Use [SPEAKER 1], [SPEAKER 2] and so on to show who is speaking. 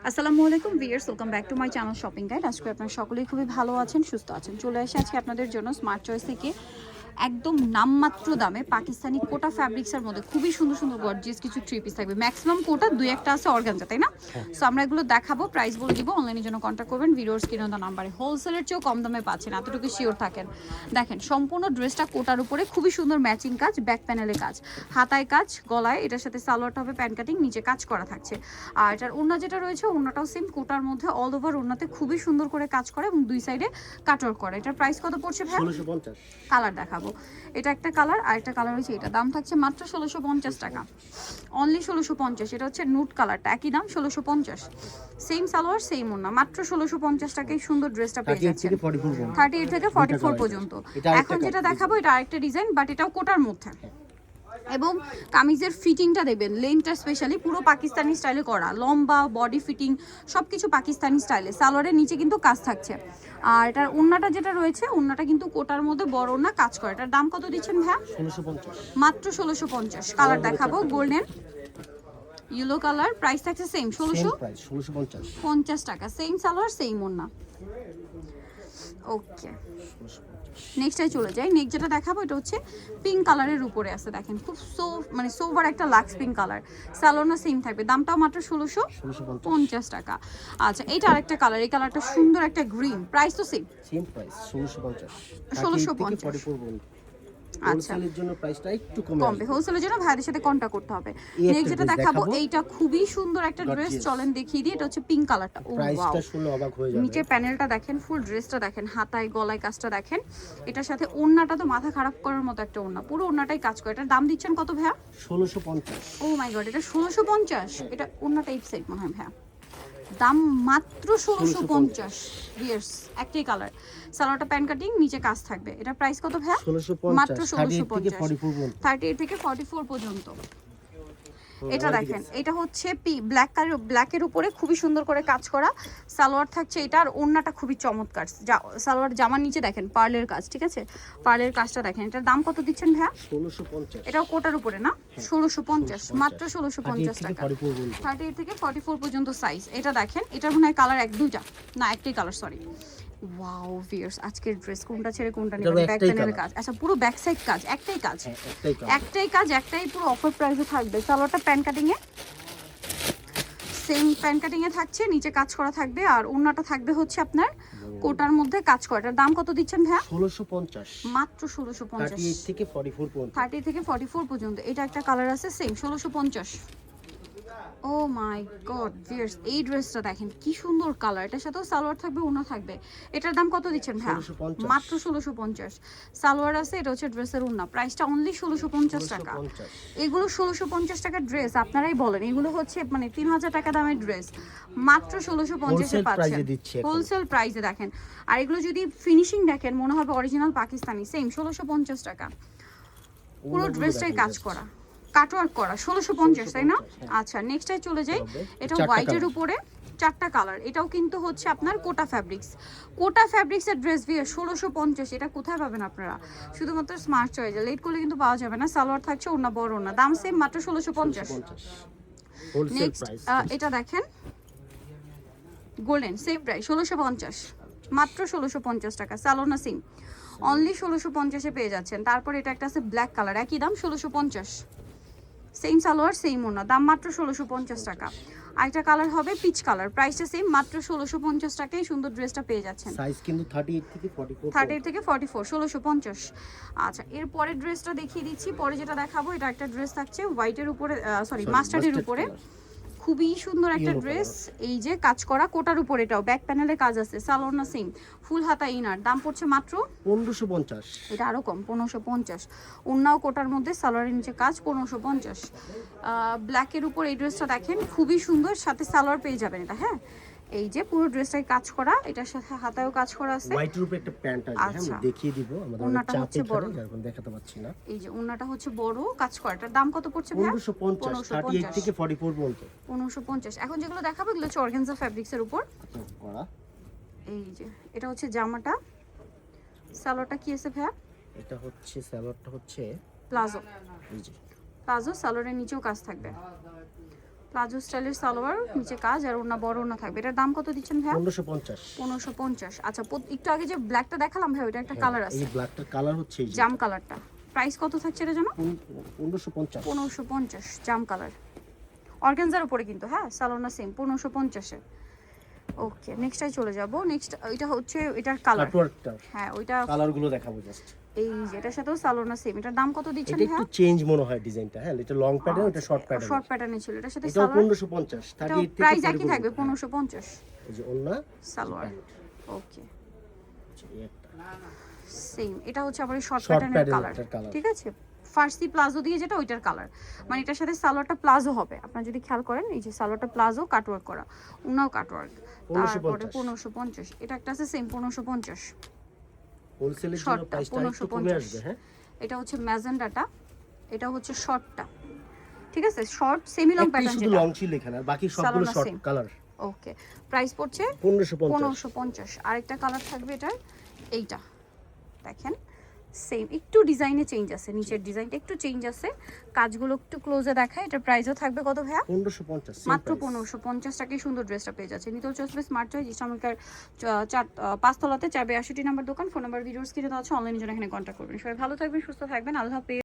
[SPEAKER 1] আসসালামু আলাইকুম viewers, welcome back to my channel shopping guide. আজকে আপনারা সকলেই খুবই ভালো আছেন, সুস্থ আছেন। চলে আসে আজকে আপনাদের জন্য স্মার্ট চয়েস থেকে একদম নামমাত্র দামে পাকিস্তানি কোটা ফ্যাব্রিক্সের মধ্যে খুবই সুন্দর সুন্দর গর্জিয়াস কিছু থ্রি পিস থাকবে। ম্যাক্সিমাম কোটা দুই একটা আছে অর্গানজা, তাই না? সো আমরা এগুলো দেখাবো, প্রাইস বলে দিব। অনলাইনের জন্য কন্ট্যাক্ট করবেন ভিডিওর স্ক্রিনে দেওয়া নাম্বারে। হোলসেলের চেয়েও কম দামে পাচ্ছেন, এতটুকু শিওর থাকেন। দেখেন সম্পূর্ণ ড্রেসটা কোটার উপরে খুবই সুন্দর ম্যাচিং কাজ, ব্যাক প্যানেলে কাজ, হাতায় কাজ, গলায় এটার সাথে সালোয়ারটা হবে প্যান কাটিং, নিচে কাজ করা থাকছে। আর এটার ওড়না যেটা রয়েছে, ওড়নাটাও সেম কোটার মধ্যে অল ওভার ওড়নাতে খুবই সুন্দর করে কাজ করে এবং দুই সাইডে কাটওয়ার্ক করে। এটার প্রাইস কত পড়ছে ভাই?
[SPEAKER 2] 1650।
[SPEAKER 1] কালার দেখাবো, এটা একটা কালার আর একটা কালার হচ্ছে এটা। দাম থাকছে মাত্র 1650 টাকা, অনলি 1650। এটা হচ্ছে নুট কালারটা, একই দাম 1650। সেম সালোয়ার সেম ওড়না, মাত্র 1650 টাকায় সুন্দর ড্রেসটা পেয়ে যাচ্ছেন। 38 থেকে 44 পর্যন্ত। এখন যেটা দেখাবো এটা আরেকটা ডিজাইন, বাট এটাও কোটার মধ্যে। এবং কামিজের ফিটিংটা দেখবেন, লেনটা স্পেশালি পুরো পাকিস্তানি স্টাইলে করা, লম্বা বডি ফিটিং সব কিছু পাকিস্তানি স্টাইলে। সালোয়ারের নিচে কিন্তু কাজ থাকছে। আর এটার ওড়নাটা যেটা রয়েছে, ওড়নাটা কিন্তু কোটার মধ্যে বড় ওড়না কাজ করে। এটার দাম কত দিচ্ছেন ভাইয়া?
[SPEAKER 2] 1650,
[SPEAKER 1] মাত্র 1650। কালার দেখাবো, গোল্ডেন ইয়েলো কালার, প্রাইস থাকছে সেম
[SPEAKER 2] 1650
[SPEAKER 1] টাকা। সেম সালোয়ার সেম ওড়না। ওকে, নেক্সটটাই চলে যাই। নেক্সট যেটা দেখাবো এটা হচ্ছে পিঙ্ক কালারের উপরে আছে, দেখেন খুব সোভার একটা লাক্স পিঙ্ক কালার। সালোনা সেম থাকবে, দামটাও মাত্র 1650 টাকা। আচ্ছা, এইটা আরেকটা কালার, এই কালারটা সুন্দর একটা গ্রিন, প্রাইস তো সেম
[SPEAKER 2] প্রাইস 1650।
[SPEAKER 1] 1650। আচ্ছা,
[SPEAKER 2] হোলসেলের জন্য প্রাইসটা একটু কমে
[SPEAKER 1] কমবে, হোলসেলের জন্য ভাইদের সাথে কন্টাক্ট করতে হবে। নেক্সট যেটা দেখাবো, এইটা খুবই সুন্দর একটা ড্রেস, চলেন দেখিয়ে দিই। এটা হচ্ছে পিঙ্ক কালারটা। ও ওয়াও,
[SPEAKER 2] প্রাইসটা শুনলে অবাক হয়ে যাবে।
[SPEAKER 1] নিচের প্যানেলটা দেখেন, ফুল ড্রেসটা দেখেন, হাতায় গলায় কাজটা দেখেন। এটার সাথে ওড়নাটা তো মাথা খারাপ করার মতো একটা ওড়না, পুরো ওড়নাটাই কাজ করে। এটার দাম দিচ্ছেন কত ভাইয়া?
[SPEAKER 2] 1650।
[SPEAKER 1] ও মাই গড, এটা 1650। এটা ওড়নাটা এই সাইড মনে হয় ভাইয়া। দাম মাত্র 1650। ইয়ার্স, একটাই কালার, সালোয়ারটা প্যান কাটিং, নিচে কাজ থাকবে। এটা প্রাইস কত ভাইয়া?
[SPEAKER 2] 1650,
[SPEAKER 1] মাত্র
[SPEAKER 2] 1650।
[SPEAKER 1] 38 থেকে 44 পর্যন্ত। এটা দেখেন, এটা হচ্ছে ব্ল্যাকের উপরে খুবই সুন্দর করে কাজ করা সালোয়ার থাকছে এটা। আর ওড়নাটা খুবই চমৎকার, সালোয়ার জামার নিচে দেখেন পার্লের কাজ, ঠিক আছে? পার্লের কাজটা দেখেন। এটার দাম কত দিচ্ছেন ভাইয়া?
[SPEAKER 2] 1650।
[SPEAKER 1] এটাও কোটার উপরে না? 1650, মাত্র 1650 টাকা। 38 থেকে 44 পর্যন্ত সাইজ। এটা দেখেন, এটার মনে হয় কালার দুইটা না, একটাই কালার, সরি। ওয়াও ভিউয়ার্স, আজকের ড্রেস কোনটা ছেড়ে কোনটা নেবেন? ব্যাক প্যানেলের কাজ, আচ্ছা পুরো ব্যাক সাইড কাজ, একটাই কাজ, একটাই পুরো অফার প্রাইসে থাকবে। সালোয়ারটা প্যান কাটিং এ সেম প্যান কাটিং এ থাকছে, নিচে কাজ করা থাকবে। আর ওড়নাটা থাকবে হচ্ছে আপনার কোটার মধ্যে কাজ করা। এটার দাম কত দিচ্ছেন ভাইয়া?
[SPEAKER 2] 1650,
[SPEAKER 1] মাত্র 1650।
[SPEAKER 2] 38 থেকে 44 পর্যন্ত।
[SPEAKER 1] 30 থেকে 44 পর্যন্ত। এটা একটা কালার আছে সেম 1650। ও মাই গড ভিউয়ার্স, এই ড্রেসটা দেখেন কি সুন্দর কালার। এটার সাথেও সালোয়ার থাকবে, ওড়না থাকবে। এটার দাম কত দিচ্ছেন ভাইয়া?
[SPEAKER 2] 1650,
[SPEAKER 1] মাত্র 1650। সালোয়ার আছে, এটা হচ্ছে ড্রেসের ওড়না, প্রাইসটা অনলি 1650 টাকা। এগুলো 1650 টাকার ড্রেস, আপনারাই বলেন এগুলো হচ্ছে মানে 3000 টাকা দামের ড্রেস, মাত্র 1650 এ পাচ্ছেন হোলসেল প্রাইসে। দেখেন, আর এগুলো যদি ফিনিশিং দেখেন মনে হবে অরিজিনাল পাকিস্তানি। সেম 1650 টাকা, পুরো ড্রেসটাই কাজ করা, কাটওয়ার্ক করা। 1650, তাই না? আচ্ছা, নেক্সটটাই চলে যাই। এটা হোয়াইটের উপরে চারটা কালার। এটাও কিন্তু হচ্ছে আপনার কোটা ফ্যাব্রিক্সের ড্রেস দিয়ে 1650। এটা কোথায় পাবেন আপনারা? শুধুমাত্র স্মার্ট চয়েসে, লেট করলে কিন্তু পাওয়া যাবে না। সালোয়ার থাকছে, ওড়না বড় ওড়না, দাম সেম মাত্র 1650। নেক্সট এটা দেখেন, গোল্ডেন সেম প্রাইস 1650, মাত্র 1650 টাকা। সালোনা সিম অনলি 1650-এ পেয়ে যাচ্ছেন। তারপর এটা একটা আছে ব্ল্যাক কালার, একই দাম 1650। সেম সালোয়ার সেম ওড়না, দাম মাত্র 1650 টাকা। আরেকটা কালার হবে পিচ কালার, প্রাইসটা সেম, মাত্র 1650 টাকায় সুন্দর ড্রেসটা পেয়ে যাচ্ছেন।
[SPEAKER 2] সাইজ কিন্তু 38 থেকে 44।
[SPEAKER 1] 38 থেকে 44, 1650। আচ্ছা, এর পরের ড্রেসটা দেখিয়ে দিচ্ছি। পরে যেটা দেখাবো, এটা একটা ড্রেস থাকছে হোয়াইটের উপরে, সরি মাস্টার্ডের উপরে, খুবই সুন্দর একটা ড্রেস। এই যে কাজ করা কোটার উপর, এটাও ব্যাক প্যানেলে কাজ আছে, সালোনা সিং, ফুল হাতা ইনার। দাম পড়ছে মাত্র
[SPEAKER 2] 1550।
[SPEAKER 1] এটা আরো কম, 1550। ওড়নাও কোটার মধ্যে, সালোয়ারের নিচে কাজ, 1550। ব্ল্যাকের উপর এই ড্রেসটা দেখেন, খুবই সুন্দর, সাথে সালোয়ার পেয়ে যাবেন এটা। হ্যাঁ, এই যে পুরো ড্রেসটাই কাজ করা, এটার সাথে হাতায়ও কাজ করা আছে।
[SPEAKER 2] হোয়াইটের উপরে একটা প্যান্ট আছে, আমি দেখিয়ে দিব। আমাদের
[SPEAKER 1] ওড়নাটা হচ্ছে বড়,
[SPEAKER 2] যার দেখাতে পাচ্ছি না।
[SPEAKER 1] এই যে ওড়নাটা হচ্ছে বড় কাজ করা। এটার দাম কত পড়ছে ভাই?
[SPEAKER 2] 1550, 38 থেকে 44 পর্যন্ত।
[SPEAKER 1] 1550। এখন যেগুলো দেখাবো এগুলো হচ্ছে অর্গানজা ফ্যাব্রিক্সের উপর
[SPEAKER 2] করা।
[SPEAKER 1] এই যে এটা হচ্ছে জামাটা, সালোয়ারটা কি আছে ভাইয়া?
[SPEAKER 2] এটা হচ্ছে সালোয়ারটা হচ্ছে
[SPEAKER 1] প্লাজো,
[SPEAKER 2] এই যে
[SPEAKER 1] প্লাজো, সালোয়ারের নিচেও কাজ থাকবে। প্লাজো স্টাইলের সালোয়ার, নিচে কাজ আর ওড়না বড় ওড়না থাকবে। এটার দাম কত দিচ্ছেন ভাইয়া?
[SPEAKER 2] 1550।
[SPEAKER 1] 1550। আচ্ছা, একটু আগে যে ব্ল্যাকটা দেখালাম ভাই, ওটা একটা কালার আছে,
[SPEAKER 2] এই ব্ল্যাকটার কালার হচ্ছে এই যে
[SPEAKER 1] জাম কালারটা। প্রাইস কত থাকছে এটা জানো?
[SPEAKER 2] 1550।
[SPEAKER 1] 1550 জাম কালার, অর্গানজার উপরে কিন্তু, হ্যাঁ সালোনা সেম 1550-এ। ওকে, নেক্সটটাই চলে যাব। নেক্সট এটা হচ্ছে এটার কালার,
[SPEAKER 2] কাটওয়ার্কটা,
[SPEAKER 1] হ্যাঁ ওইটা
[SPEAKER 2] কালারগুলো দেখাবো জাস্ট।
[SPEAKER 1] এই যে এটার সাথেও সালোনা সেম। এটার দাম কত দিচ্ছেন
[SPEAKER 2] এটা
[SPEAKER 1] ভাইয়া?
[SPEAKER 2] একটু চেঞ্জ মনে হয় ডিজাইনটা, হ্যাঁ এটা লং প্যাটার্ন, এটা শর্ট প্যাটার্ন।
[SPEAKER 1] শর্ট প্যাটার্নে ছিল, এটার সাথে
[SPEAKER 2] এটা
[SPEAKER 1] সালোয়ার
[SPEAKER 2] 1550। 38 থেকে
[SPEAKER 1] প্রাইস একই
[SPEAKER 2] 44
[SPEAKER 1] থাকবে 1550
[SPEAKER 2] এই যে ওন্না
[SPEAKER 1] সালোয়ার। ওকে,
[SPEAKER 2] এই একটা
[SPEAKER 1] সেম। এটা হচ্ছে আবার শর্ট
[SPEAKER 2] শর্ট
[SPEAKER 1] প্যাটার্নের কালার,
[SPEAKER 2] প্যাটার্নের কালার।
[SPEAKER 1] ঠিক আছে। ফার্সি প্লাজো দিয়ে যেটা ওইটার কালার, মানে এটার সাথে সালোয়ারটা প্লাজো হবে। আপনারা যদি খেয়াল করেন, এই যে সালোয়ারটা প্লাজো কাটওয়ার্ক করা, উনাও কাটওয়ার্ক। তারপরে 1550। এটা একটা আছে সেম 1550,
[SPEAKER 2] হোলসেলের জন্য
[SPEAKER 1] শর্টটা
[SPEAKER 2] প্রাইসটা একটু কমে আসবে।
[SPEAKER 1] 1550।
[SPEAKER 2] হ্যাঁ
[SPEAKER 1] এটা হচ্ছে ম্যাজেন্ডাটা, এটা হচ্ছে শর্টটা, ঠিক আছে। শর্ট সেমি লং
[SPEAKER 2] একটাই
[SPEAKER 1] প্যাটার্ন
[SPEAKER 2] শুধু
[SPEAKER 1] যেটা।
[SPEAKER 2] লং ছিল এখানে, আর বাকি সবগুলো
[SPEAKER 1] সালোনা
[SPEAKER 2] শর্ট
[SPEAKER 1] same।
[SPEAKER 2] কালার।
[SPEAKER 1] ওকে, প্রাইস পড়ছে
[SPEAKER 2] 1550।
[SPEAKER 1] 1550। আরেকটা কালার থাকবে এটার, এইটা দেখেন সেম, একটু ডিজাইনে চেঞ্জ আছে, নিচের ডিজাইনটা একটু চেঞ্জ আছে, কাজগুলো একটু ক্লোজে দেখায়। এটার প্রাইসও থাকবে কত ভাইয়া?
[SPEAKER 2] 1550
[SPEAKER 1] মাত্র 1550 টাকায় সুন্দর ড্রেসটা পেয়ে যাচ্ছে। নিতল চয়েস স্মার্ট চয়েস ইসলামিকার 5 তলাতে 482 নাম্বার দোকান। ফোন নাম্বার ভিডিওস কিনে দেওয়া আছে, অনলাইনের জন্য এখানে কন্ট্যাক্ট করবেন। সবাই ভালো থাকবেন, সুস্থ থাকবেন, আল্লাহ হাফেজ।